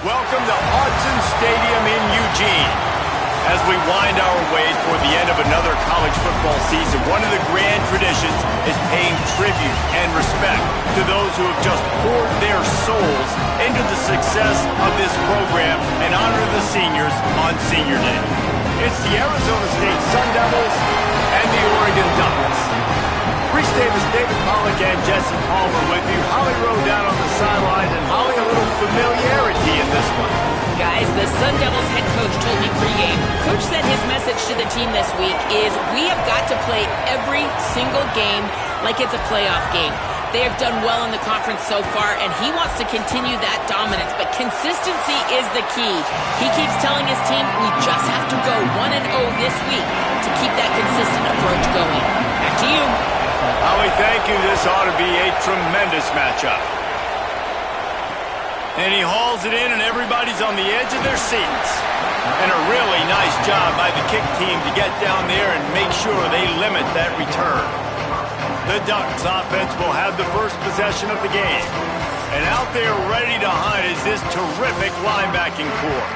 Welcome to Hudson Stadium in Eugene. As we wind our way toward the end of another college football season, one of the grand traditions is paying tribute and respect to those who have just poured their souls into the success of this program and honor the seniors on Senior Day. It's the Arizona State Sun Devils and the Oregon Ducks. Reese Davis, David Pollack, and Jesse Palmer with you. Holly Rowe down on the sideline, and Holly, a little familiarity in this one. Guys, the Sun Devils head coach told me pregame. Coach said his message to the team this week is we have got to play every single game like it's a playoff game. They have done well in the conference so far, and he wants to continue that dominance, but consistency is the key. He keeps telling his team we just have to go 1-0 this week to keep that consistent approach going. Back to you. Holly, thank you. This ought to be a tremendous matchup. And he hauls it in, and everybody's on the edge of their seats. And a really nice job by the kick team to get down there and make sure they limit that return. The Ducks offense will have the first possession of the game. And out there ready to hunt is this terrific linebacking core.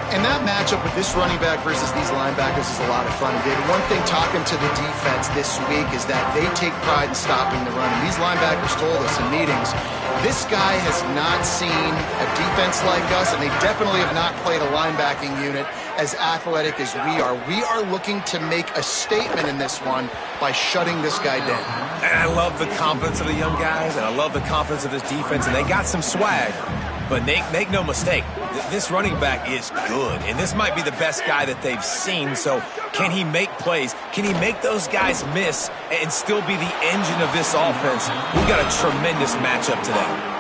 And that matchup with this running back versus these linebackers is a lot of fun. David, one thing talking to the defense this week is that they take pride in stopping the run. And these linebackers told us in meetings, this guy has not seen a defense like us, and they definitely have not played a linebacking unit as athletic as we are. We are looking to make a statement in this one by shutting this guy down. And I love the confidence of the young guys, and I love the confidence of this defense, and they got some swag. But make no mistake, this running back is good, and this might be the best guy that they've seen. So can he make plays? Can he make those guys miss and still be the engine of this offense? We've got a tremendous matchup today.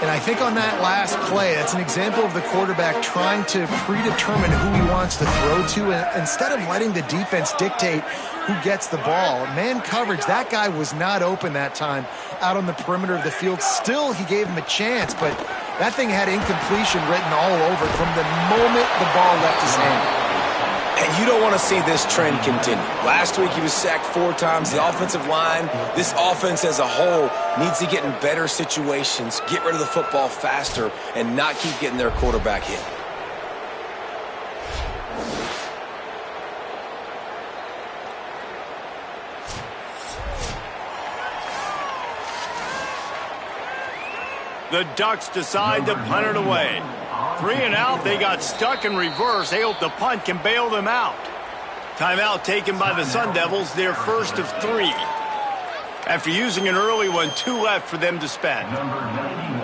And I think on that last play, that's an example of the quarterback trying to predetermine who he wants to throw to, and instead of letting the defense dictate who gets the ball. Man coverage, that guy was not open that time out on the perimeter of the field. Still, he gave him a chance, but that thing had incompletion written all over it from the moment the ball left his hand. And you don't want to see this trend continue. Last week he was sacked 4 times. The offensive line, this offense as a whole, needs to get in better situations, get rid of the football faster, and not keep getting their quarterback hit. The Ducks decide to punt it away. 3 and out, they got stuck in reverse. They hope the punt can bail them out. Timeout taken by the Sun Devils, their first of 3. After using an early one, 2 left for them to spend.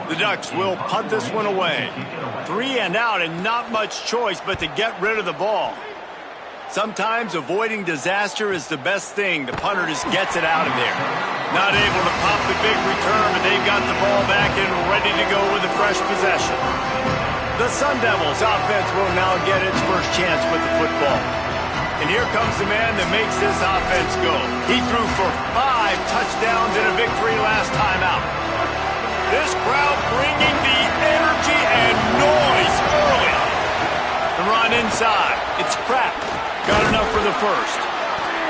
The Ducks will punt this one away. 3 and out, and not much choice but to get rid of the ball. Sometimes avoiding disaster is the best thing. The punter just gets it out of there. Not able to pop the big return, but they've got the ball back and ready to go with a fresh possession. The Sun Devils offense will now get its first chance with the football. And here comes the man that makes this offense go. He threw for 5 touchdowns and a victory last time out. This crowd bringing the energy and noise early. The run inside. It's Pratt. Got enough for the first.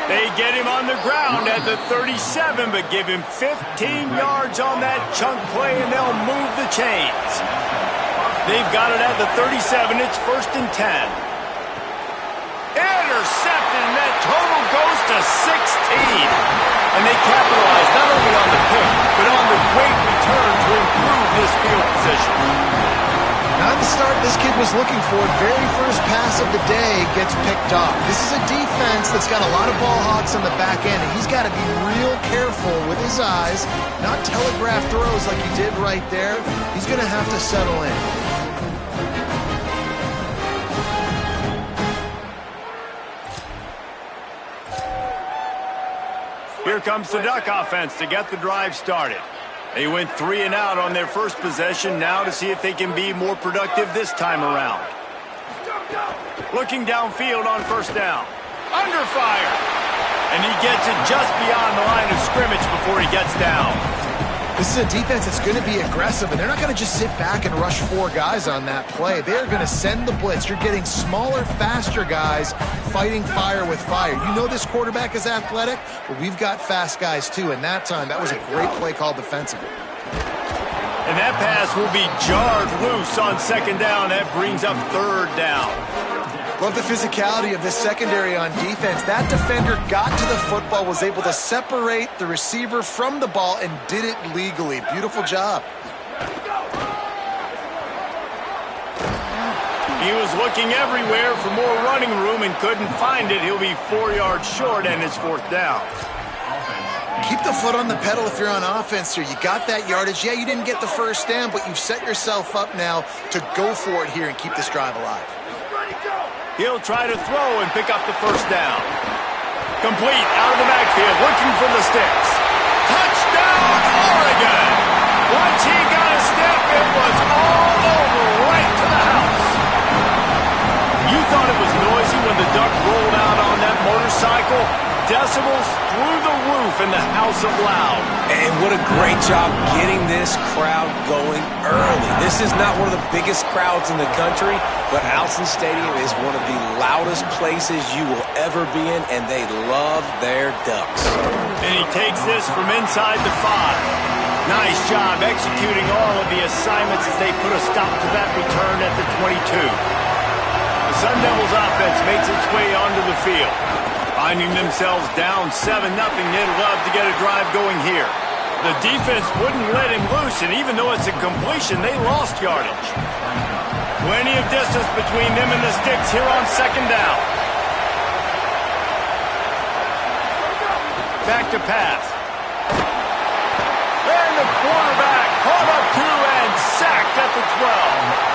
They get him on the ground at the 37, but give him 15 yards on that chunk play, and they'll move the chains. They've got it at the 37. It's 1st and 10. Intercepted, and that total goes to 16. And they capitalize not only on the pick, but on the great return to improve this field position. Not the start this kid was looking for. Very first pass of the day gets picked off. This is a defense that's got a lot of ball hawks on the back end, and he's got to be real careful with his eyes, not telegraph throws like he did right there. He's going to have to settle in. Here comes the Duck offense to get the drive started. They went 3 and out on their first possession, now to see if they can be more productive this time around. Looking downfield on 1st down. Under fire. And he gets it just beyond the line of scrimmage before he gets down. This is a defense that's going to be aggressive, and they're not going to just sit back and rush 4 guys on that play. They're going to send the blitz. You're getting smaller, faster guys fighting fire with fire. You know this quarterback is athletic, but we've got fast guys too, and that time, that was a great play called defensively. And that pass will be jarred loose on second down. That brings up third down. Love the physicality of this secondary on defense. That defender got to the football, was able to separate the receiver from the ball, and did it legally. Beautiful job. He was looking everywhere for more running room and couldn't find it. He'll be 4 yards short, and it's fourth down. Keep the foot on the pedal if you're on offense here. You got that yardage. Yeah, you didn't get the first down, but you've set yourself up now to go for it here and keep this drive alive. He'll try to throw and pick up the first down. Complete out of the backfield, looking for the sticks. Touchdown, Oregon! Once he got a step, it was all over, right to the house. You thought it was noisy when the Duck rolled out on that motorcycle? Decibels through the roof in the house of loud. And what a great job getting this crowd going early. This is not one of the biggest crowds in the country, but Alson Stadium is one of the loudest places you will ever be in, and they love their Ducks. And he takes this from inside the 5. Nice job executing all of the assignments as they put a stop to that return at the 22. The Sun Devils offense makes its way onto the field. Finding themselves down 7-0, they'd love to get a drive going here. The defense wouldn't let him loose, and even though it's a completion, they lost yardage. Plenty of distance between them and the sticks here on second down. Back to pass. And the quarterback caught up to and sacked at the 12.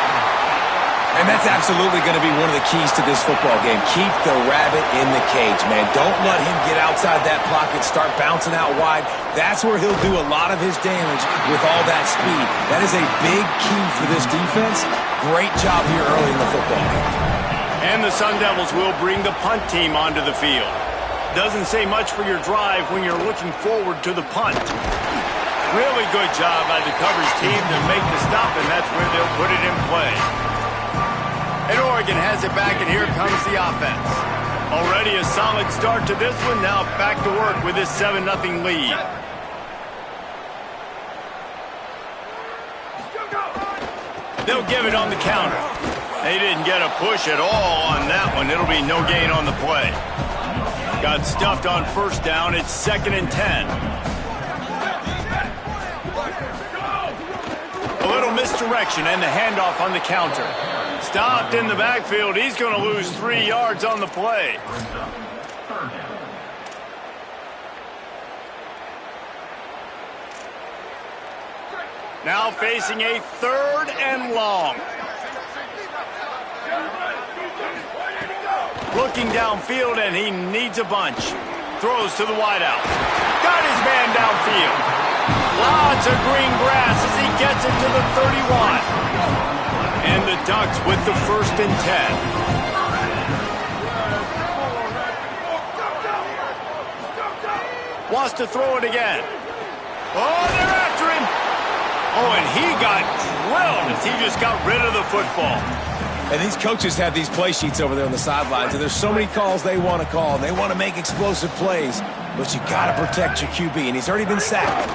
And that's absolutely going to be one of the keys to this football game. Keep the rabbit in the cage, man. Don't let him get outside that pocket, start bouncing out wide. That's where he'll do a lot of his damage with all that speed. That is a big key for this defense. Great job here early in the football game. And the Sun Devils will bring the punt team onto the field. Doesn't say much for your drive when you're looking forward to the punt. Really good job by the coverage team to make the stop, and that's where they'll put it in play. And Oregon has it back, and here comes the offense. Already a solid start to this one. Now back to work with this 7-0 lead. They'll give it on the counter. They didn't get a push at all on that one. It'll be no gain on the play. Got stuffed on first down. It's 2nd and 10. A little misdirection and the handoff on the counter. Stopped in the backfield. He's going to lose 3 yards on the play. Now facing a 3rd and long. Looking downfield, and he needs a bunch. Throws to the wideout. Got his man downfield. Lots of green grass as he gets it to the 31. And the Ducks with the 1st and 10. Wants to throw it again. Oh, they're after him. Oh, and he got drilled as he just got rid of the football. And these coaches have these play sheets over there on the sidelines, and there's so many calls they want to call. They want to make explosive plays, but you got to protect your QB, and he's already been sacked.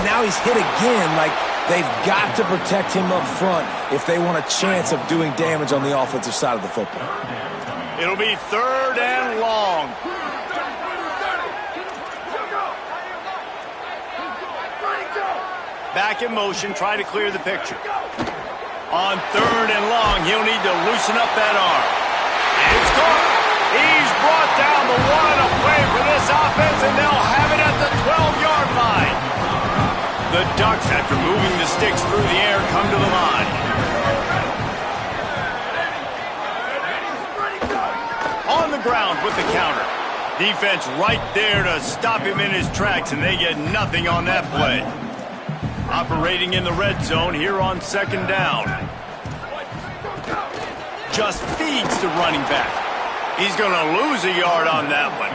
Now he's hit again. Like, they've got to protect him up front if they want a chance of doing damage on the offensive side of the football. It'll be 3rd and long. Back in motion, try to clear the picture. On 3rd and long, he'll need to loosen up that arm. It's caught. He's brought down the one. A play for this offense, and they'll have it at the 12-yard line. The Ducks, after moving the sticks through the air, come to the line. On the ground with the counter. Defense right there to stop him in his tracks, and they get nothing on that play. Operating in the red zone here on 2nd down. Just feeds the running back. He's going to lose a yard on that one.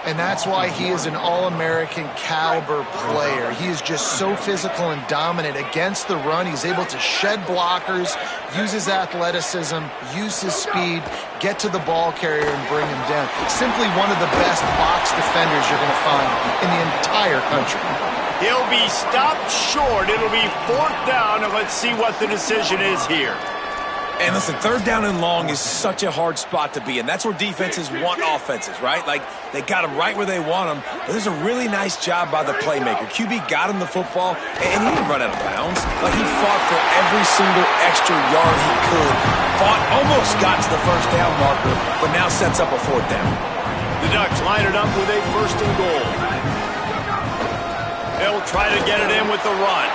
And that's why he is an All-American caliber player. He is just so physical and dominant against the run. He's able to shed blockers, use his athleticism, use his speed, get to the ball carrier and bring him down. Simply one of the best box defenders you're going to find in the entire country. He'll be stopped short. It'll be 4th down, and let's see what the decision is here. And listen, 3rd down and long is such a hard spot to be in. That's where defenses want offenses, right? Like, they got them right where they want them. But there's a really nice job by the playmaker. QB got him the football, and he didn't run out of bounds. Like, he fought for every single extra yard he could. Almost got to the 1st down marker, but now sets up a 4th down. The Ducks line it up with a 1st and goal. They'll try to get it in with the run.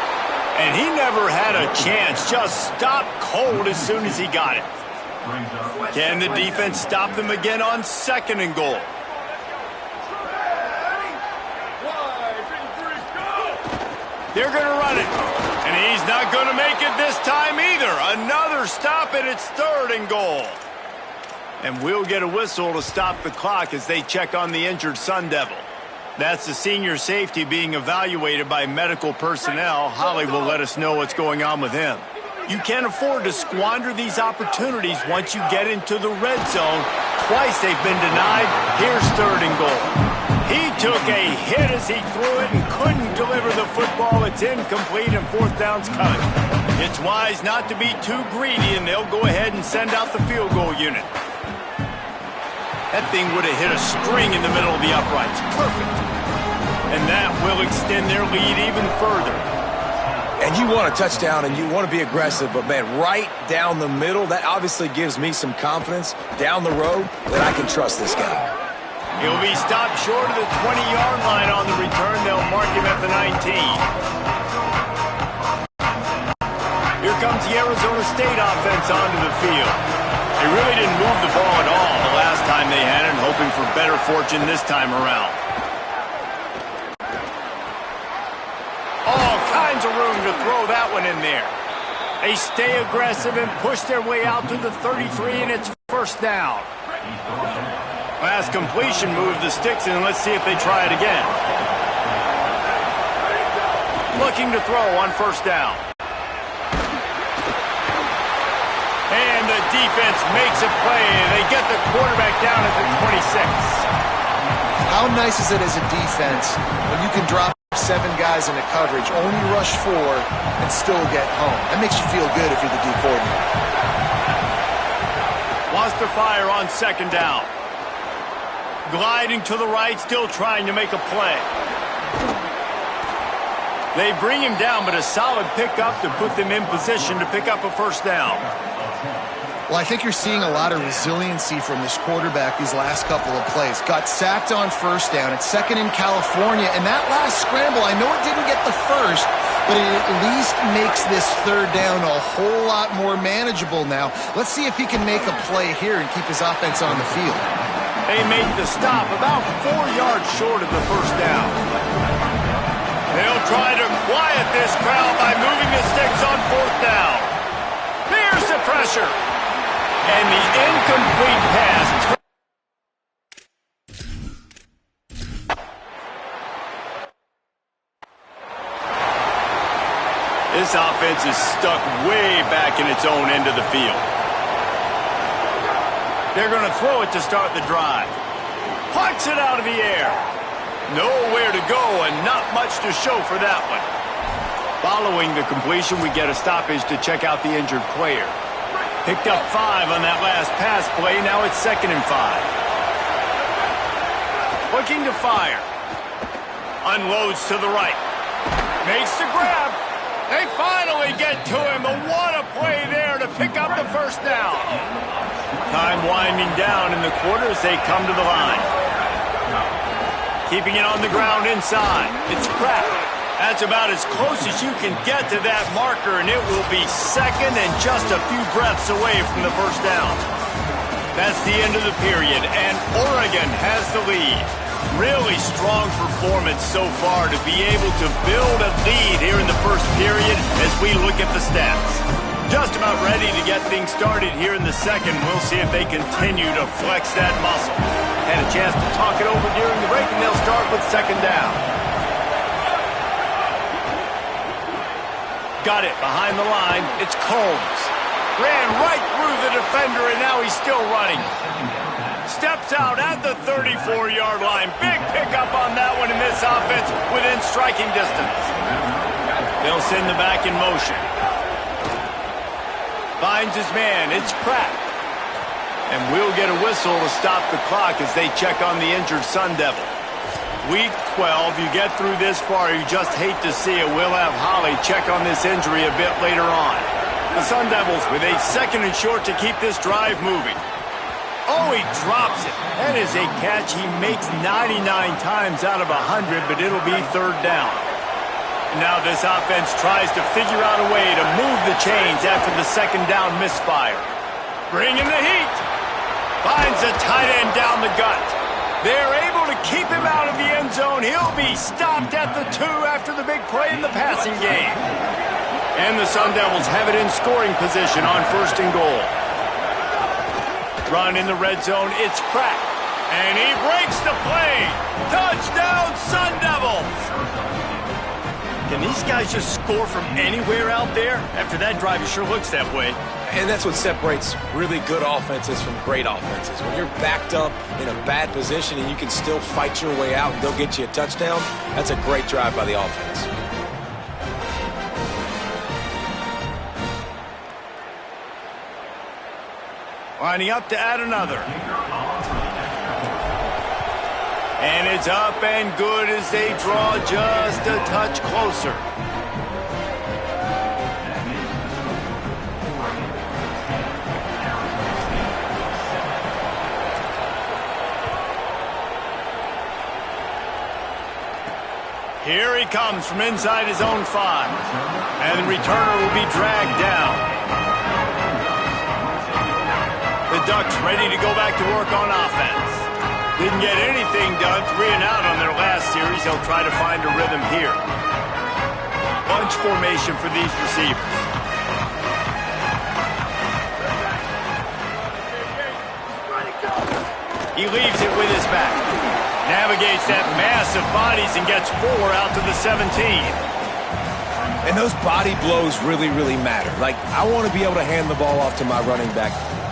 And he never had a chance, just stopped cold as soon as he got it. Can the defense stop them again on 2nd and goal? They're going to run it. And he's not going to make it this time either. Another stop, and it's 3rd and goal. And we'll get a whistle to stop the clock as they check on the injured Sun Devil. That's the senior safety being evaluated by medical personnel. Holly will let us know what's going on with him. You can't afford to squander these opportunities once you get into the red zone. Twice they've been denied. Here's 3rd and goal. He took a hit as he threw it and couldn't deliver the football. It's incomplete and 4th down's cut. It's wise not to be too greedy, and they'll go ahead and send out the field goal unit. That thing would have hit a string in the middle of the uprights. Perfect. And that will extend their lead even further. And you want a touchdown and you want to be aggressive, but, man, right down the middle, that obviously gives me some confidence down the road that I can trust this guy. He'll be stopped short of the 20-yard line on the return. They'll mark him at the 19. Here comes the Arizona State offense onto the field. They really didn't move the ball at all the last time they had it, hoping for better fortune this time around. All kinds of room to throw that one in there. They stay aggressive and push their way out to the 33, and it's 1st down. Last completion moved the sticks, and let's see if they try it again. Looking to throw on 1st down. And the defense makes a play. They get the quarterback down at the 26. How nice is it as a defense when you can drop 7 guys into coverage, only rush 4, and still get home? That makes you feel good if you're the D coordinator. Wants to fire on 2nd down. Gliding to the right, still trying to make a play. They bring him down, but a solid pickup to put them in position to pick up a 1st down. Well, I think you're seeing a lot of resiliency from this quarterback these last couple of plays. Got sacked on 1st down. It's 2nd in California. And that last scramble, I know it didn't get the 1st, but it at least makes this 3rd down a whole lot more manageable now. Let's see if he can make a play here and keep his offense on the field. They make the stop about 4 yards short of the 1st down. They'll try to quiet this crowd by moving the sticks on 4th down. Here's the pressure. And the incomplete pass. This offense is stuck way back in its own end of the field. They're going to throw it to start the drive. Pucks it out of the air. Nowhere to go and not much to show for that one. Following the completion, we get a stoppage to check out the injured player. Picked up 5 on that last pass play. Now it's 2nd and 5. Looking to fire. Unloads to the right. Makes the grab. They finally get to him. But what a play there to pick up the 1st down. Time winding down in the quarter as they come to the line. Keeping it on the ground inside. It's cracked. That's about as close as you can get to that marker, and it will be 2nd and just a few breaths away from the 1st down. That's the end of the period, and Oregon has the lead. Really strong performance so far to be able to build a lead here in the 1st period as we look at the stats. Just about ready to get things started here in the 2nd. We'll see if they continue to flex that muscle. Had a chance to talk it over during the break, and they'll start with 2nd down. Got it behind the line. It's Combs. Ran right through the defender, and now he's still running. Steps out at the 34-yard line. Big pickup on that one in this offense within striking distance. They'll send the back in motion. Finds his man. It's Pratt. And we'll get a whistle to stop the clock as they check on the injured Sun Devil. Week 12, you get through this far, you just hate to see it. We'll have Holly check on this injury a bit later on. The Sun Devils with a 2nd and short to keep this drive moving. Oh, he drops it. That is a catch he makes 99 times out of 100, but it'll be 3rd down. Now this offense tries to figure out a way to move the chains after the 2nd down misfire. Bringing the heat. Finds a tight end down the gut. They're able to keep him out of the end zone. He'll be stopped at the 2 after the big play in the passing game. And the Sun Devils have it in scoring position on 1st and goal. Run in the red zone, it's Pratt. And he breaks the play. Touchdown, Sun Devils! Can these guys just score from anywhere out there? After that drive, it sure looks that way. And that's what separates really good offenses from great offenses. When you're backed up in a bad position and you can still fight your way out and they'll get you a touchdown, that's a great drive by the offense. Lining up to add another. And it's up and good as they draw just a touch closer. Here he comes from inside his own 5. And the returner will be dragged down. The Ducks ready to go back to work on offense. Didn't get anything done, 3 and out on their last series. They'll try to find a rhythm here. Bunch formation for these receivers. He leaves it with his back. Navigates that mass of bodies and gets 4 out to the 17. And those body blows really, really matter. Like, I want to be able to hand the ball off to my running back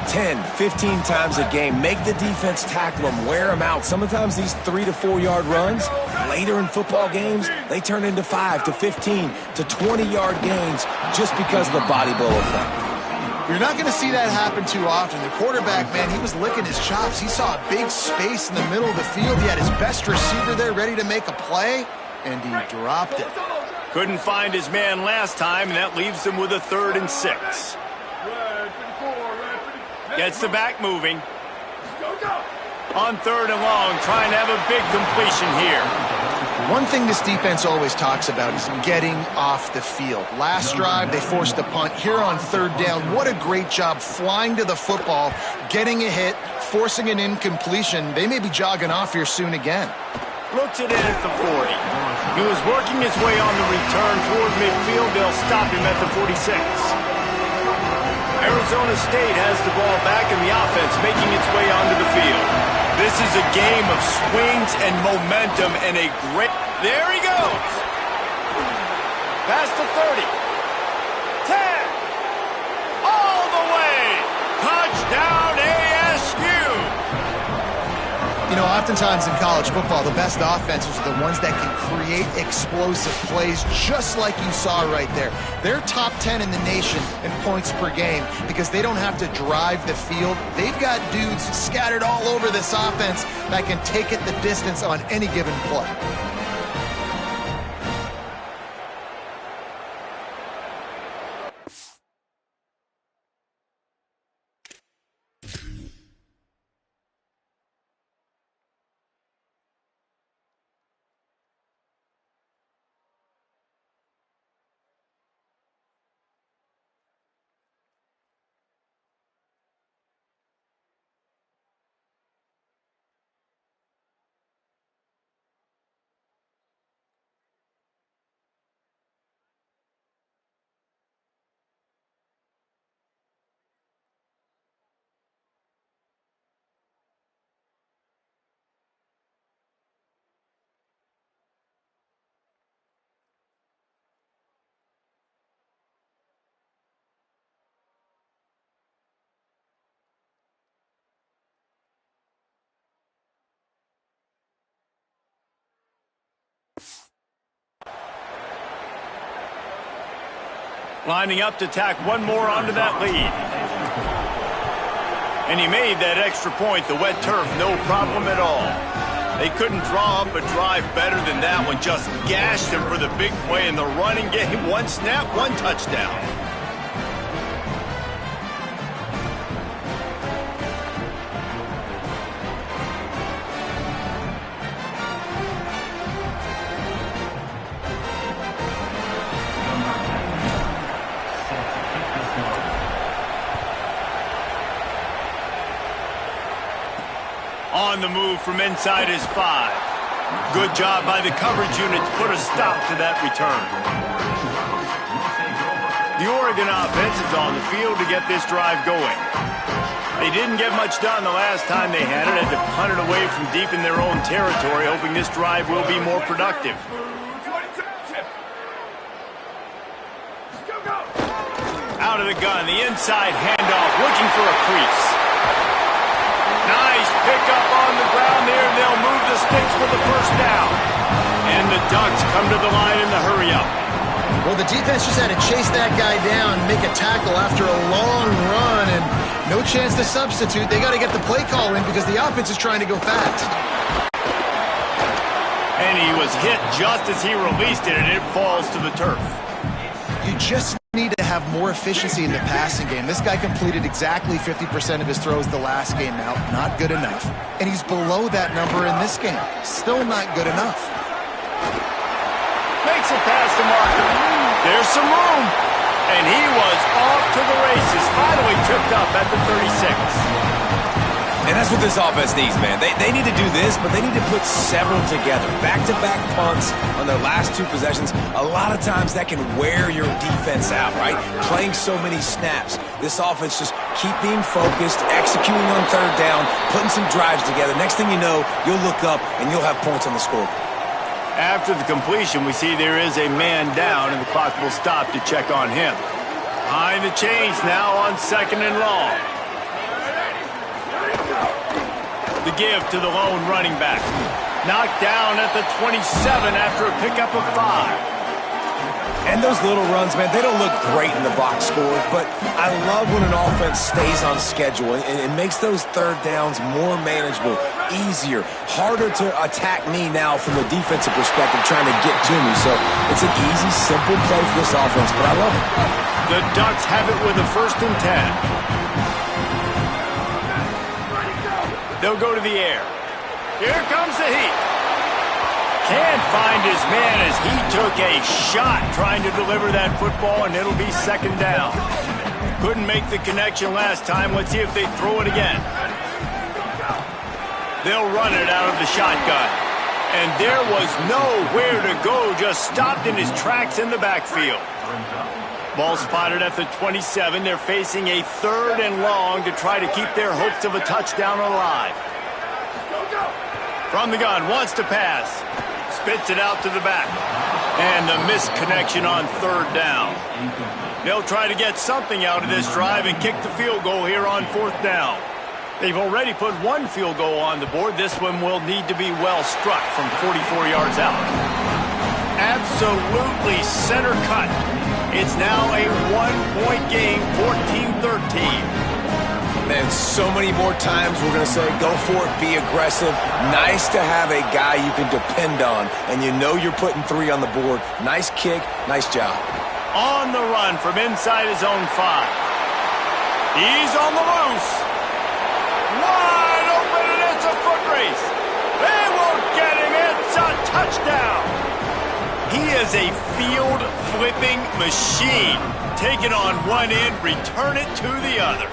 10, 15 times a game. Make the defense tackle them, wear them out. Sometimes these 3 to 4 yard runs, later in football games, they turn into 5 to 15 to 20-yard gains just because of the body blow effect. You're not going to see that happen too often. The quarterback, man, he was licking his chops. He saw a big space in the middle of the field. He had his best receiver there ready to make a play, and he dropped it. Couldn't find his man last time, and that leaves him with a 3rd and 6. Gets the back moving. On 3rd and long, trying to have a big completion here. One thing this defense always talks about is getting off the field. Last drive, they forced a punt. Here on 3rd down, what a great job flying to the football, getting a hit, forcing an incompletion. They may be jogging off here soon again. Looks it in at the 40. He was working his way on the return toward midfield. They'll stop him at the 46. Arizona State has the ball back in the offense, making its way onto the field. This is a game of swings and momentum and a great... There he goes! Past the 30. 10. All the way! Touchdown ASU! You know, oftentimes in college football, the best offenses are the ones that can create explosive plays, just like you saw right there. They're top 10 in the nation in points per game because they don't have to drive the field. They've got dudes scattered all over this offense that can take it the distance on any given play. Lining up to tack one more onto that lead. And he made that extra point, the wet turf, no problem at all. They couldn't draw up a drive better than that one. Just gashed him for the big play in the running game. One snap, one touchdown. On the move from inside his 5. Good job by the coverage unit to put a stop to that return. The Oregon offense is on the field to get this drive going. They didn't get much done the last time they had it. Had to punt it away from deep in their own territory, hoping this drive will be more productive. Out of the gun, the inside handoff, looking for a crease. Nice pickup on the ground there, and they'll move the sticks for the first down. And the Ducks come to the line in the hurry-up. Well, the defense just had to chase that guy down, make a tackle after a long run, and no chance to substitute. They got to get the play call in because the offense is trying to go fast. And he was hit just as he released it, and it falls to the turf. You just need to have more efficiency in the passing game. This guy completed exactly 50% of his throws the last game out. Not good enough. And he's below that number in this game. Still not good enough. Makes a pass to Markham. There's some room. And he was off to the races. Finally tripped up at the 36. And that's what this offense needs, man. They need to do this, but they need to put several together. Back-to-back punts on their last 2 possessions. A lot of times that can wear your defense out, right? Playing so many snaps. This offense just keep being focused, executing on 3rd down, putting some drives together. Next thing you know, you'll look up and you'll have points on the scoreboard. After the completion, we see there is a man down, and the clock will stop to check on him. Behind the chains now on 2nd and long. The give to the lone running back. Knocked down at the 27 after a pickup of 5. And those little runs, man, they don't look great in the box score, but I love when an offense stays on schedule and it makes those 3rd downs more manageable, easier, harder to attack me now from a defensive perspective trying to get to me. So it's an easy, simple play for this offense, but I love it. The Ducks have it with a 1st and 10. They'll go to the air. Here comes the heat. Can't find his man as he took a shot trying to deliver that football, and it'll be 2nd down. Couldn't make the connection last time. Let's see if they throw it again. They'll run it out of the shotgun. And there was nowhere to go, just stopped in his tracks in the backfield. Ball spotted at the 27. They're facing a 3rd and long to try to keep their hopes of a touchdown alive. From the gun, wants to pass. Spits it out to the back. And the misconnection on 3rd down. They'll try to get something out of this drive and kick the field goal here on 4th down. They've already put 1 field goal on the board. This one will need to be well struck from 44 yards out. Absolutely center cut. It's now a 1-point game, 14-13. Man, so many more times we're going to say, go for it, be aggressive. Nice to have a guy you can depend on, and you know you're putting 3 on the board. Nice kick, nice job. On the run from inside his own 5. He's on the loose. Wide open, and it's a foot race. They won't get him. It's a touchdown. He is a field-flipping machine. Take it on one end, return it to the other.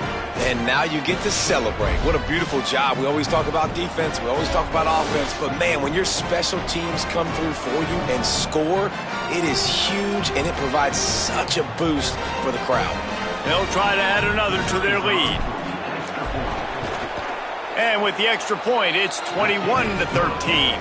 And now you get to celebrate. What a beautiful job. We always talk about defense. We always talk about offense. But, man, when your special teams come through for you and score, it is huge, and it provides such a boost for the crowd. They'll try to add another to their lead. And with the extra point, it's 21-13.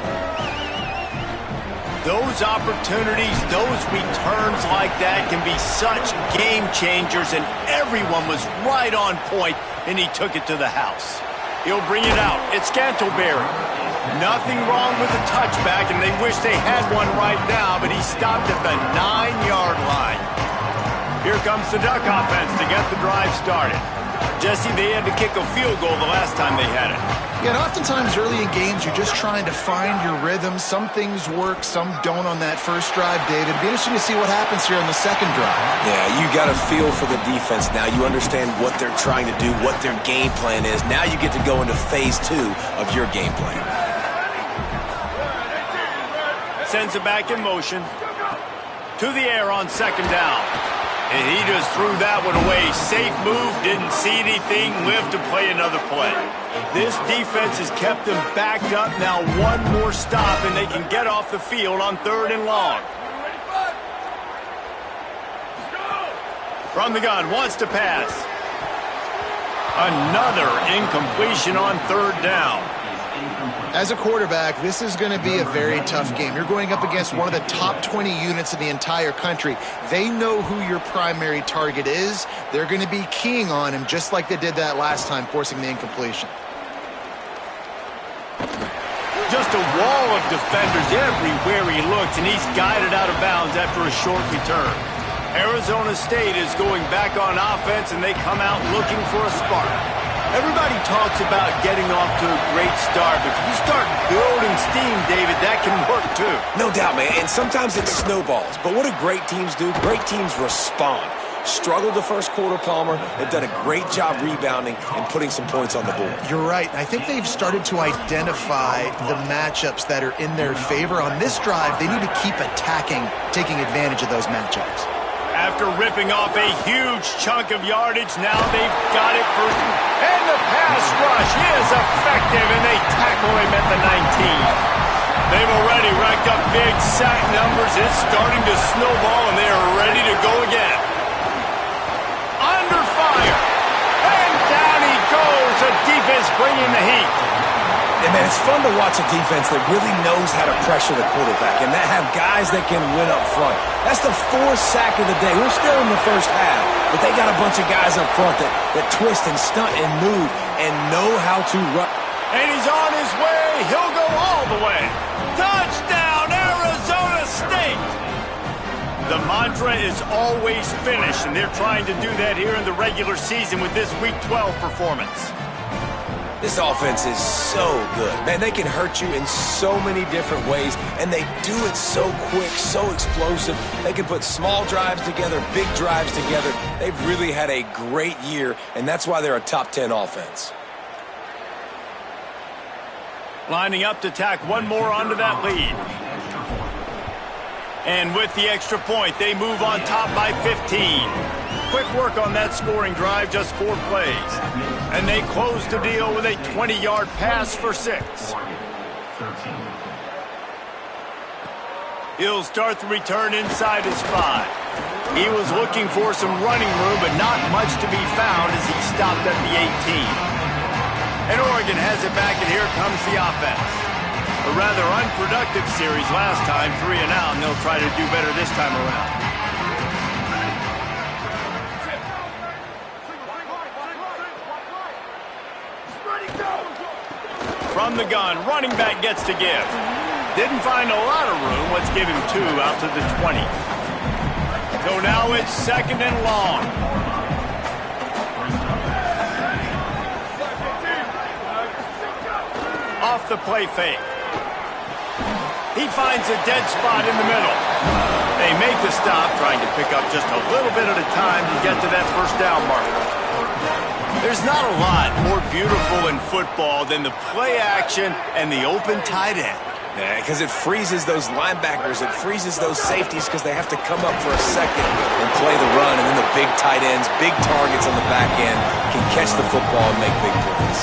Those opportunities, those returns like that can be such game changers, and everyone was right on point, and he took it to the house. He'll bring it out. It's Scantleberry. Nothing wrong with the touchback, and they wish they had one right now, but he stopped at the 9-yard line. Here comes the Duck offense to get the drive started. Jesse, they had to kick a field goal the last time they had it. Yeah, and oftentimes early in games, you're just trying to find your rhythm. Some things work, some don't on that first drive, David. It'd be interesting to see what happens here on the second drive. Yeah, you got a feel for the defense now. You understand what they're trying to do, what their game plan is. Now you get to go into phase 2 of your game plan. Sends it back in motion. To the air on second down. And he just threw that one away. Safe move, didn't see anything, lived to play another play. This defense has kept them backed up. Now one more stop, and they can get off the field on 3rd and long. From the gun, wants to pass. Another incompletion on 3rd down. As a quarterback, this is going to be a very tough game. You're going up against one of the top 20 units in the entire country. They know who your primary target is. They're going to be keying on him just like they did that last time, forcing the incompletion. Just a wall of defenders everywhere he looks, and he's guided out of bounds after a short return. Arizona State is going back on offense, and they come out looking for a spark. Everybody talks about getting off to a great start, but if you start building steam, David, that can work too. No doubt, man, and sometimes it snowballs. But what do great teams do? Great teams respond. Struggled the first quarter, Palmer. They've done a great job rebounding and putting some points on the board. You're right. I think they've started to identify the matchups that are in their favor. On this drive, they need to keep attacking, taking advantage of those matchups. After ripping off a huge chunk of yardage, now they've got it first. And the pass rush is effective, and they tackle him at the 19. They've already racked up big sack numbers. It's starting to snowball, and they are ready to go again. Under fire. And down he goes. The defense bringing the heat. And, man, it's fun to watch a defense that really knows how to pressure the quarterback and that have guys that can win up front. That's the 4th sack of the day. We're still in the first half, but they got a bunch of guys up front that twist and stunt and move and know how to run. And he's on his way. He'll go all the way. Touchdown, Arizona State! The mantra is always finish, and they're trying to do that here in the regular season with this Week 12 performance. This offense is so good. Man, they can hurt you in so many different ways, and they do it so quick, so explosive. They can put small drives together, big drives together. They've really had a great year, and that's why they're a top 10 offense. Lining up to tack one more onto that lead. And with the extra point, they move on top by 15. Quick work on that scoring drive, just 4 plays. And they close the deal with a 20-yard pass for 6. He'll start the return inside his 5. He was looking for some running room, but not much to be found as he stopped at the 18. And Oregon has it back, and here comes the offense. A rather unproductive series last time, 3 and out, and they'll try to do better this time around. From the gun, running back gets to give. Didn't find a lot of room. Let's give him 2 out to the 20. So now it's 2nd and long. Off the play fake. He finds a dead spot in the middle. They make the stop, trying to pick up just a little bit at a time to get to that first down marker. There's not a lot more beautiful in football than the play action and the open tight end. Yeah, because it freezes those linebackers. It freezes those safeties because they have to come up for a second and play the run. And then the big tight ends, big targets on the back end can catch the football and make big plays.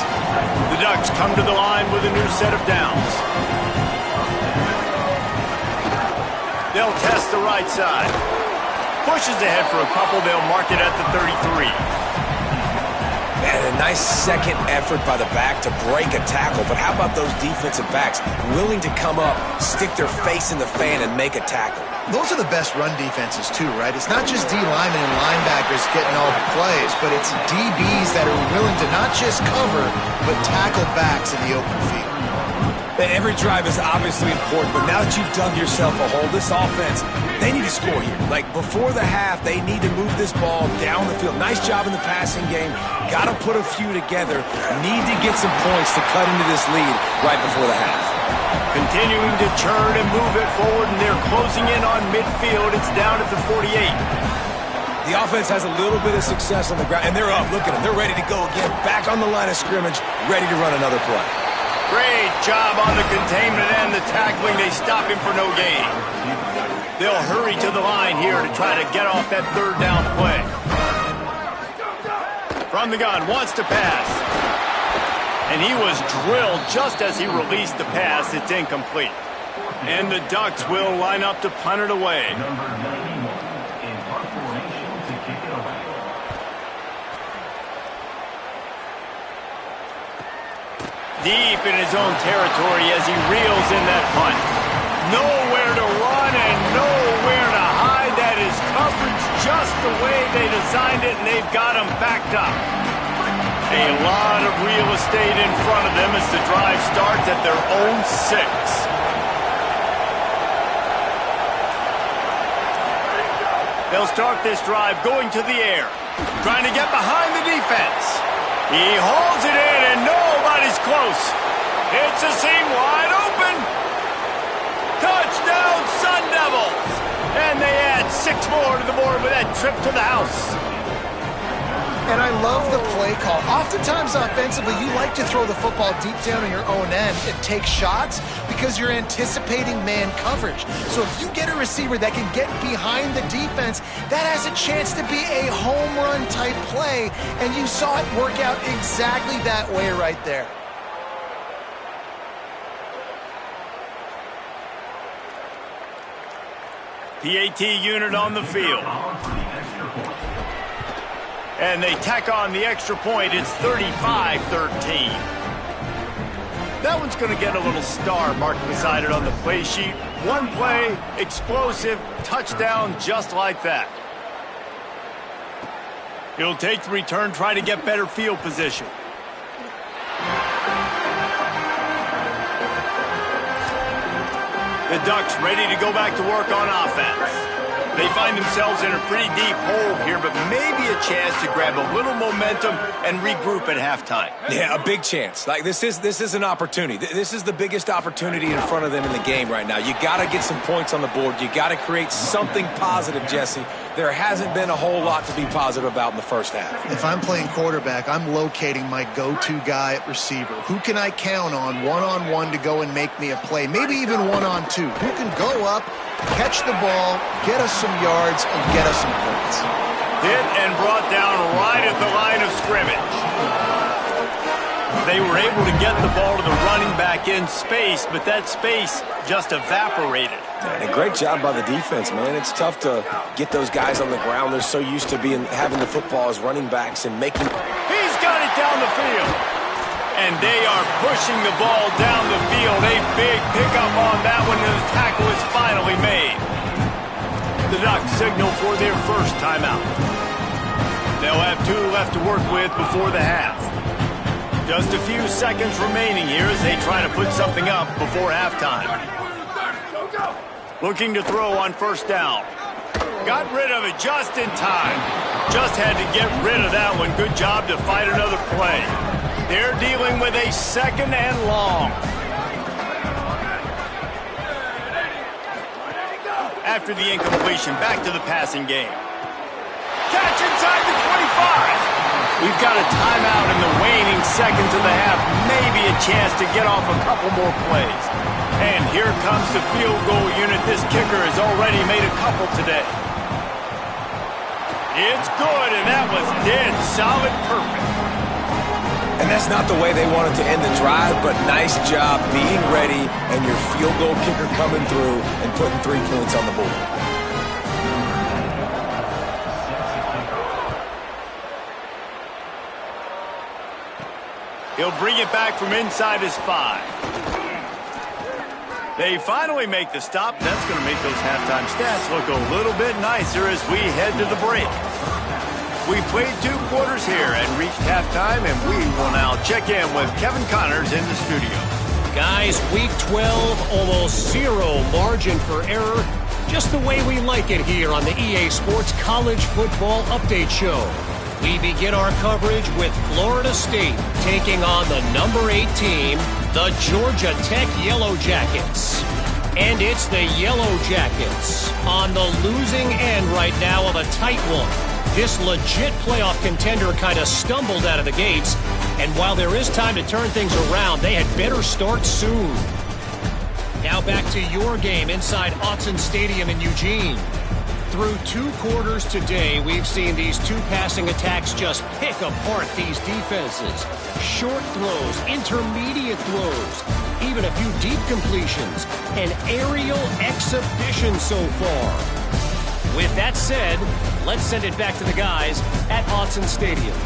The Ducks come to the line with a new set of downs. They'll test the right side. Pushes ahead for a couple. They'll mark it at the 33. And a nice second effort by the back to break a tackle. But how about those defensive backs willing to come up, stick their face in the fan, and make a tackle? Those are the best run defenses, too, right? It's not just D linemen and linebackers getting all the plays, but it's DBs that are willing to not just cover, but tackle backs in the open field. Every drive is obviously important, but now that you've dug yourself a hole, this offense, they need to score here. Like, before the half, they need to move this ball down the field. Nice job in the passing game. Got to put a few together. Need to get some points to cut into this lead right before the half. Continuing to churn and move it forward, and they're closing in on midfield. It's down at the 48. The offense has a little bit of success on the ground, and they're up. Look at them. They're ready to go again. Back on the line of scrimmage, ready to run another play. Great job on the containment and the tackling. They stop him for no gain. They'll hurry to the line here to try to get off that third down play. From the gun, wants to pass. And he was drilled just as he released the pass. It's incomplete. And the Ducks will line up to punt it away. Deep in his own territory as he reels in that punt. Nowhere to run and nowhere to hide. That is coverage just the way they designed it, and they've got him backed up. A lot of real estate in front of them as the drive starts at their own 6. They'll start this drive going to the air, trying to get behind the defense. He hauls it in, and nobody's close. It's a seam wide open. Touchdown, Sun Devils. And they add 6 more to the board with that trip to the house. And I love the play call. Oftentimes offensively, you like to throw the football deep down on your own end and take shots because you're anticipating man coverage. So if you get a receiver that can get behind the defense, that has a chance to be a home run type play. And you saw it work out exactly that way right there. PAT unit on the field. And they tack on the extra point. It's 35-13. That one's going to get a little star marked beside it on the play sheet. One play, explosive, touchdown, just like that. He'll take the return, try to get better field position. The Ducks ready to go back to work on offense. They find themselves in a pretty deep hole here, but maybe a chance to grab a little momentum and regroup at halftime. Yeah, a big chance. Like, this is an opportunity. This is the biggest opportunity in front of them in the game right now. You got to get some points on the board. You got to create something positive, Jesse. There hasn't been a whole lot to be positive about in the first half. If I'm playing quarterback, I'm locating my go-to guy at receiver. Who can I count on one-on-one to go and make me a play? Maybe even one-on-two. Who can go up, catch the ball, get us some yards, and get us some points. Hit and brought down right at the line of scrimmage. They were able to get the ball to the running back in space, but that space just evaporated. And a great job by the defense, man. It's tough to get those guys on the ground. They're so used to having the football as running backs and making... He's got it down the field. And they are pushing the ball down the field. A big pickup on that one, and the tackle is finally made. The Ducks signal for their first timeout. They'll have 2 left to work with before the half. Just a few seconds remaining here as they try to put something up before halftime. Looking to throw on first down. Got rid of it just in time. Just had to get rid of that one. Good job to fight another play. They're dealing with a 2nd and long. After the incompletion, back to the passing game. Catch inside the 25. We've got a timeout in the waning seconds of the half. Maybe a chance to get off a couple more plays. And here comes the field goal unit. This kicker has already made a couple today. It's good, and that was dead solid perfect. And that's not the way they wanted to end the drive, but nice job being ready and your field goal kicker coming through and putting 3 points on the board. He'll bring it back from inside his 5. They finally make the stop. That's going to make those halftime stats look a little bit nicer as we head to the break. We played 2 quarters here and reached halftime, and we will now check in with Kevin Connors in the studio. Guys, week 12, almost zero margin for error. Just the way we like it here on the EA Sports College Football Update Show. We begin our coverage with Florida State taking on the number 8 team, the Georgia Tech Yellow Jackets. And it's the Yellow Jackets on the losing end right now of a tight one. This legit playoff contender kind of stumbled out of the gates, and while there is time to turn things around, they had better start soon. Now back to your game inside Autzen Stadium in Eugene. Through 2 quarters today, we've seen these 2 passing attacks just pick apart these defenses. Short throws, intermediate throws, even a few deep completions. An aerial exhibition so far. With that said, let's send it back to the guys at Autzen Stadium.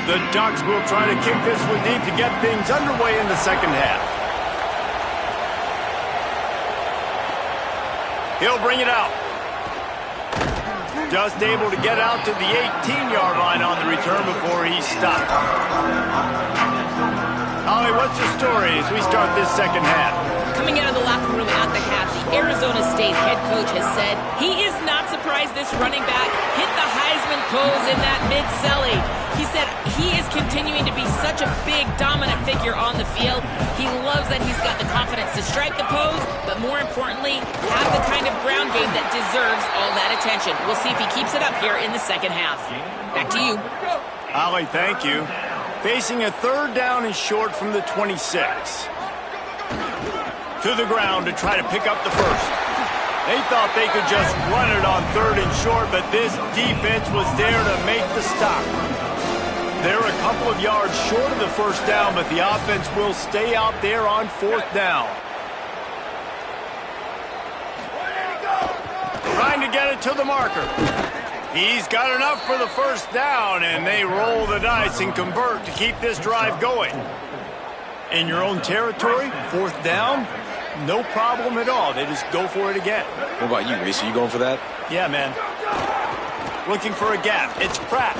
The Ducks will try to kick this one deep to get things underway in the second half. He'll bring it out. Just able to get out to the 18-yard line on the return before he stopped. Holly, what's the story as we start this second half? Coming out of the locker room at the half, the Arizona State head coach has said he is not surprised this running back hit the Heisman pose in that mid-celly. He said he is continuing to be such a big, dominant figure on the field. He loves that he's got the confidence to strike the pose, but more importantly, have the kind of ground game that deserves all that attention. We'll see if he keeps it up here in the second half. Back to you. Holly, thank you. Facing a 3rd down and short from the 26. To the ground to try to pick up the first. They thought they could just run it on 3rd and short, but this defense was there to make the stop. They're a couple of yards short of the first down, but the offense will stay out there on 4th down. Trying to get it to the marker. He's got enough for the first down, and they roll the dice and convert to keep this drive going. In your own territory, 4th down, no problem at all. They just go for it again. What about you, Reese? Are you going for that? Yeah, man. Looking for a gap. It's Pratt.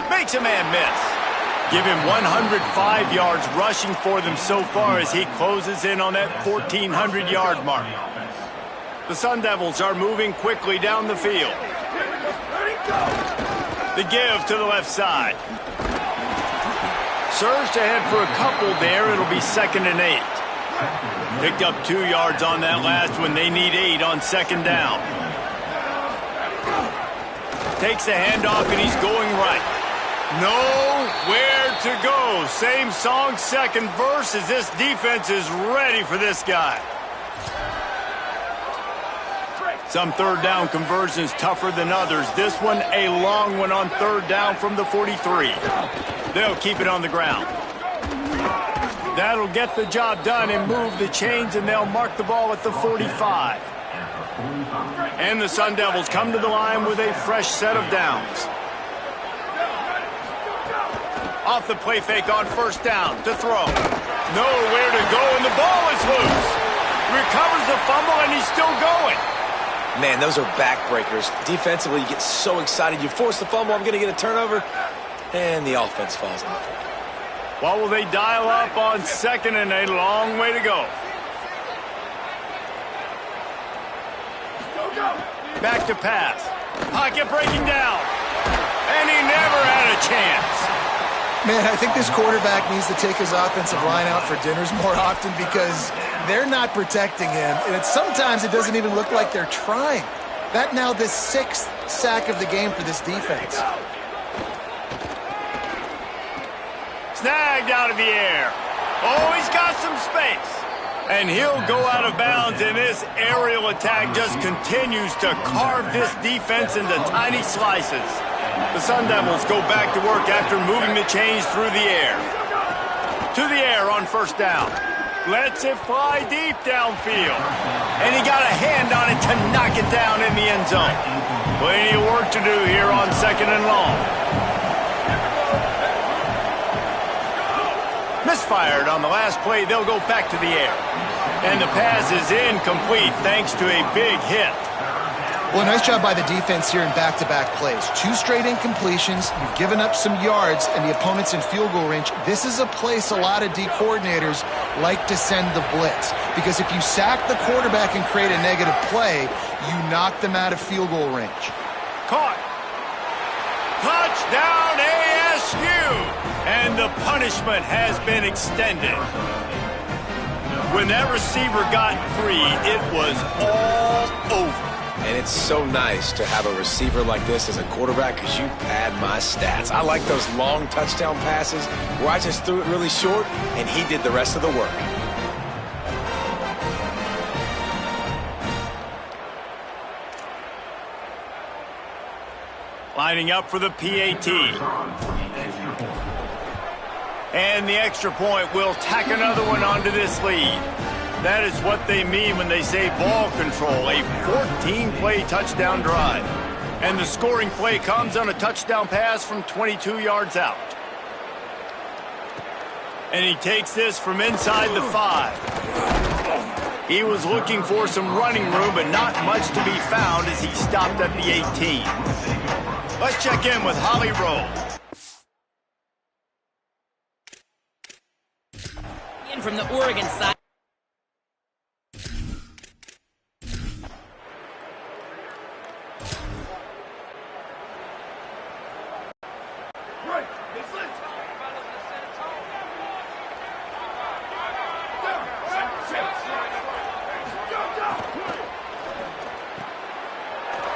Makes a man miss. Give him 105 yards rushing for them so far as he closes in on that 1,400-yard mark. The Sun Devils are moving quickly down the field. The give to the left side. Surged ahead for a couple there. It'll be 2nd and 8. Picked up 2 yards on that last one. They need 8 on 2nd down. Takes the handoff, and he's going right. Nowhere to go. Same song, second verse, as this defense is ready for this guy. Some 3rd down conversions tougher than others. This one a long one on 3rd down from the 43. They'll keep it on the ground. That'll get the job done and move the chains, and they'll mark the ball at the 45. And the Sun Devils come to the line with a fresh set of downs. Off the play fake on 1st down to throw. Nowhere to go, and the ball is loose. Recovers the fumble, and he's still going. Man, those are backbreakers. Defensively, you get so excited. You force the fumble, I'm going to get a turnover, and the offense falls on the field. What will they dial up on 2nd and a long way to go? Back to pass. Pocket breaking down. And he never had a chance. Man, I think this quarterback needs to take his offensive line out for dinners more often because they're not protecting him. And sometimes it doesn't even look like they're trying. That now the 6th sack of the game for this defense. Snagged out of the air. Oh, he's got some space. And he'll go out of bounds, and this aerial attack just continues to carve this defense into tiny slices. The Sun Devils go back to work after moving the chains through the air. To the air on 1st down. Lets it fly deep downfield. And he got a hand on it to knock it down in the end zone. Plenty of work to do here on 2nd and long. Misfired on the last play. They'll go back to the air. And the pass is incomplete thanks to a big hit. Well, nice job by the defense here in back-to-back plays. 2 straight incompletions. You've given up some yards, and the opponent's in field goal range. This is a place a lot of D coordinators like to send the blitz, because if you sack the quarterback and create a negative play, you knock them out of field goal range. Caught. Touchdown ASU! And the punishment has been extended. When that receiver got free, it was all over. And it's so nice to have a receiver like this as a quarterback because you pad my stats. I like those long touchdown passes where I just threw it really short and he did the rest of the work. Lining up for the PAT. And the extra point will tack another one onto this lead. That is what they mean when they say ball control, a 14-play touchdown drive. And the scoring play comes on a touchdown pass from 22 yards out. And he takes this from inside the 5. He was looking for some running room, but not much to be found as he stopped at the 18. Let's check in with Holly Rowe. In from the Oregon side.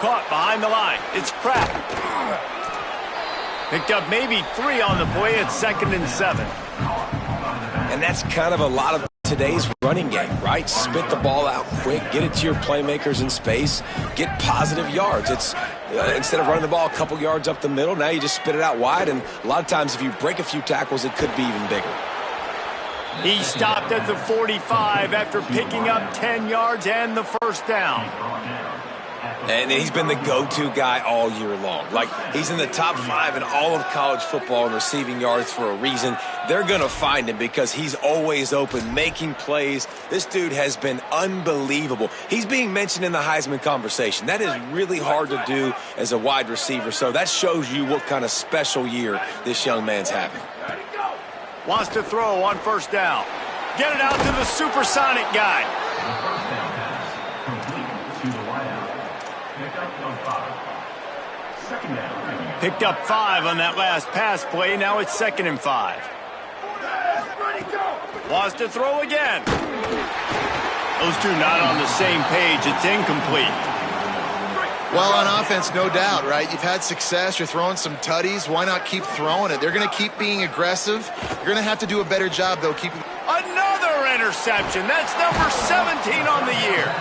Caught behind the line. It's Pratt. Picked up maybe 3 on the play at 2nd and 7. And that's kind of a lot of today's running game, right? Spit the ball out quick, get it to your playmakers in space, get positive yards. It's instead of running the ball a couple yards up the middle, now you just spit it out wide, and a lot of times if you break a few tackles, it could be even bigger. He stopped at the 45 after picking up 10 yards and the first down. And he's been the go-to guy all year long. Like, he's in the top 5 in all of college football in receiving yards for a reason. They're going to find him because he's always open, making plays. This dude has been unbelievable. He's being mentioned in the Heisman conversation. That is really hard to do as a wide receiver, so that shows you what kind of special year this young man's having. Wants to throw on first down. Get it out to the supersonic guy. Picked up 5 on that last pass play. Now it's 2nd and 5. Wants to throw again. Those two not on the same page. It's incomplete. Well, on offense, no doubt, right? You've had success. You're throwing some tutties. Why not keep throwing it? They're going to keep being aggressive. You're going to have to do a better job, though. Another interception. That's number 17 on the year.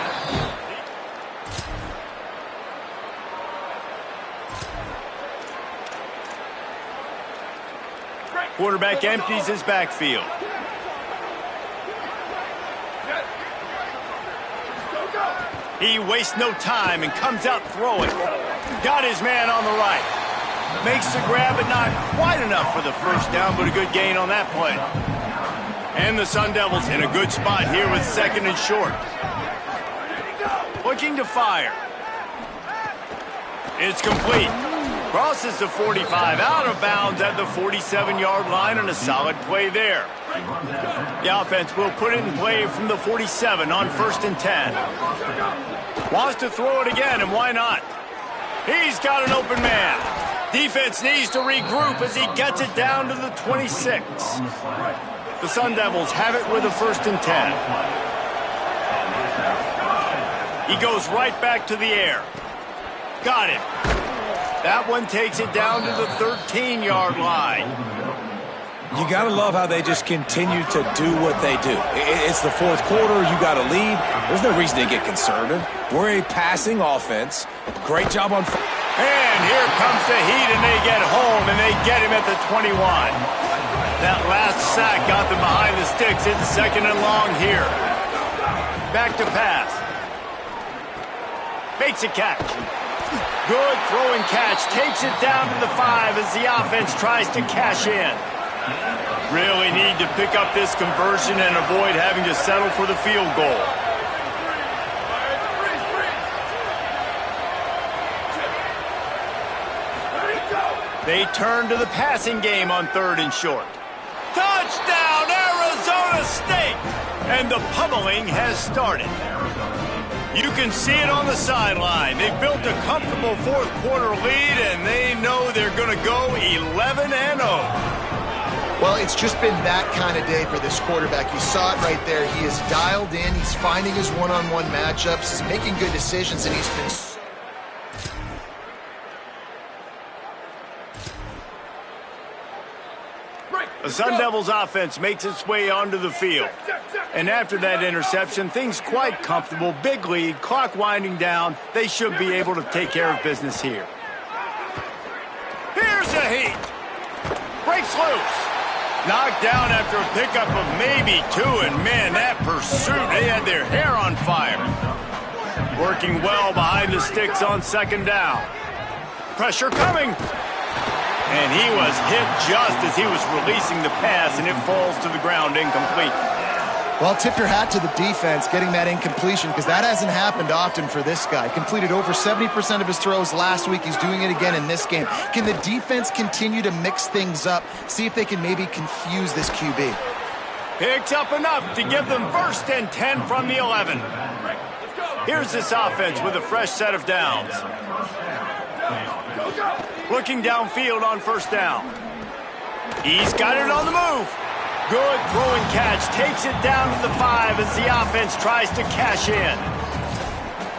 Quarterback empties his backfield. He wastes no time and comes out throwing. Got his man on the right. Makes the grab, but not quite enough for the first down, but a good gain on that play. And the Sun Devils in a good spot here with 2nd and short. Looking to fire. It's complete. Crosses the 45, out of bounds at the 47-yard line, and a solid play there. The offense will put it in play from the 47 on 1st and 10. Wants to throw it again, and why not? He's got an open man. Defense needs to regroup as he gets it down to the 26. The Sun Devils have it with a 1st and 10. He goes right back to the air. Got it. That one takes it down to the 13-yard line. You got to love how they just continue to do what they do. It's the 4th quarter. You got a lead. There's no reason to get conservative. We're a passing offense. Great job on... And here comes the heat, and they get home, and they get him at the 21. That last sack got them behind the sticks. It's second and long here. Back to pass. Makes a catch. Good throwing catch. Takes it down to the 5 as the offense tries to cash in. Really need to pick up this conversion and avoid having to settle for the field goal. They turn to the passing game on 3rd and short. Touchdown, Arizona State! And the pummeling has started. You can see it on the sideline. They've built a comfortable fourth quarter lead, and they know they're going to go 11-0. Well, it's just been that kind of day for this quarterback. You saw it right there. He is dialed in. He's finding his one-on-one matchups. He's making good decisions, and he's been... The Sun Devils offense makes its way onto the field. And after that interception, things quite comfortable. Big lead, clock winding down. They should be able to take care of business here. Here's a heat. Breaks loose. Knocked down after a pickup of maybe 2, and man, that pursuit, they had their hair on fire. Working well behind the sticks on 2nd down. Pressure coming. And he was hit just as he was releasing the pass, and it falls to the ground incomplete. Well, tip your hat to the defense getting that incompletion, because that hasn't happened often for this guy. Completed over 70% of his throws last week. He's doing it again in this game. Can the defense continue to mix things up, see if they can maybe confuse this QB? Picks up enough to give them 1st and 10 from the 11. Here's this offense with a fresh set of downs. Looking downfield on 1st down. He's got it on the move. Good throwing catch. Takes it down to the 5 as the offense tries to cash in.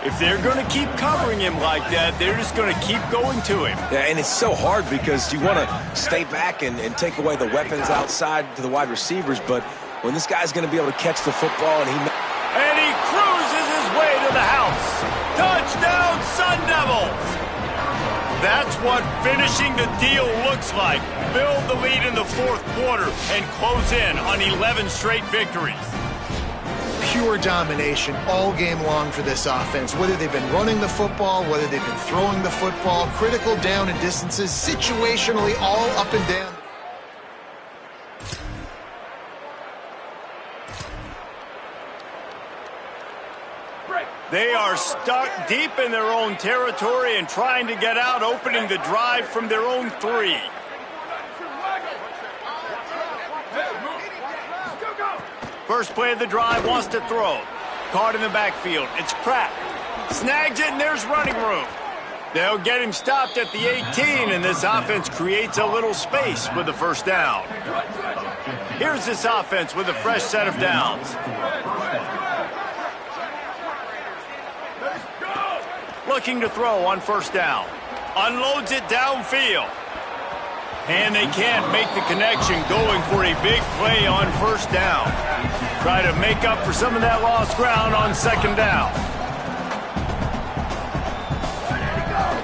If they're going to keep covering him like that, they're just going to keep going to him. Yeah, and it's so hard because you want to stay back and take away the weapons outside to the wide receivers, but when this guy's going to be able to catch the football and he cruises his way to the house. Touchdown, Sun Devils! That's what finishing the deal looks like. Build the lead in the 4th quarter and close in on 11 straight victories. Pure domination all game long for this offense. Whether they've been running the football, whether they've been throwing the football, critical down and distances, situationally all up and down. They are stuck deep in their own territory and trying to get out, opening the drive from their own 3. First play of the drive, wants to throw. Caught in the backfield. It's Pratt. Snags it, and there's running room. They'll get him stopped at the 18, and this offense creates a little space with the 1st down. Here's this offense with a fresh set of downs. Looking to throw on 1st down. Unloads it downfield. And they can't make the connection, going for a big play on 1st down. Try to make up for some of that lost ground on 2nd down.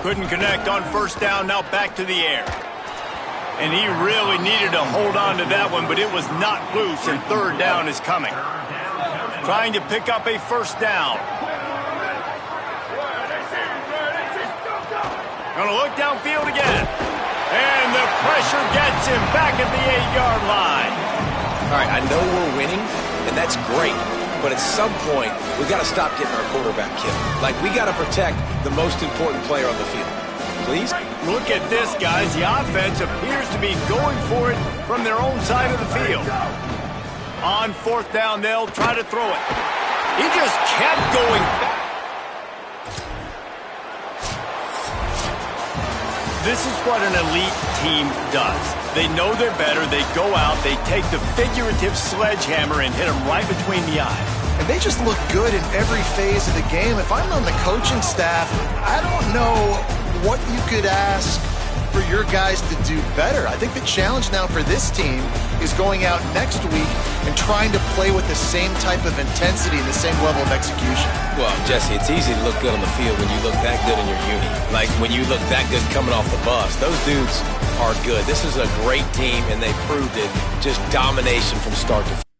Couldn't connect on 1st down, now back to the air. And he really needed to hold on to that one, but it was not loose, and 3rd down is coming. Trying to pick up a 1st down. Gonna look downfield again. And the pressure gets him back at the 8-yard line. All right, I know we're winning, and that's great. But at some point, we've got to stop getting our quarterback killed. Like, we got to protect the most important player on the field. Please? Look at this, guys. The offense appears to be going for it from their own side of the field. On 4th down, they'll try to throw it. He just kept going back. This is what an elite team does. They know they're better. They go out. They take the figurative sledgehammer and hit them right between the eyes. And they just look good in every phase of the game. If I'm on the coaching staff, I don't know what you could ask for your guys to do better. I think the challenge now for this team is going out next week and trying to play with the same type of intensity and the same level of execution. Well, Jesse, it's easy to look good on the field when you look that good in your uni. Like when you look that good coming off the bus. Those dudes are good. This is a great team, and they proved it. Just domination from start to finish.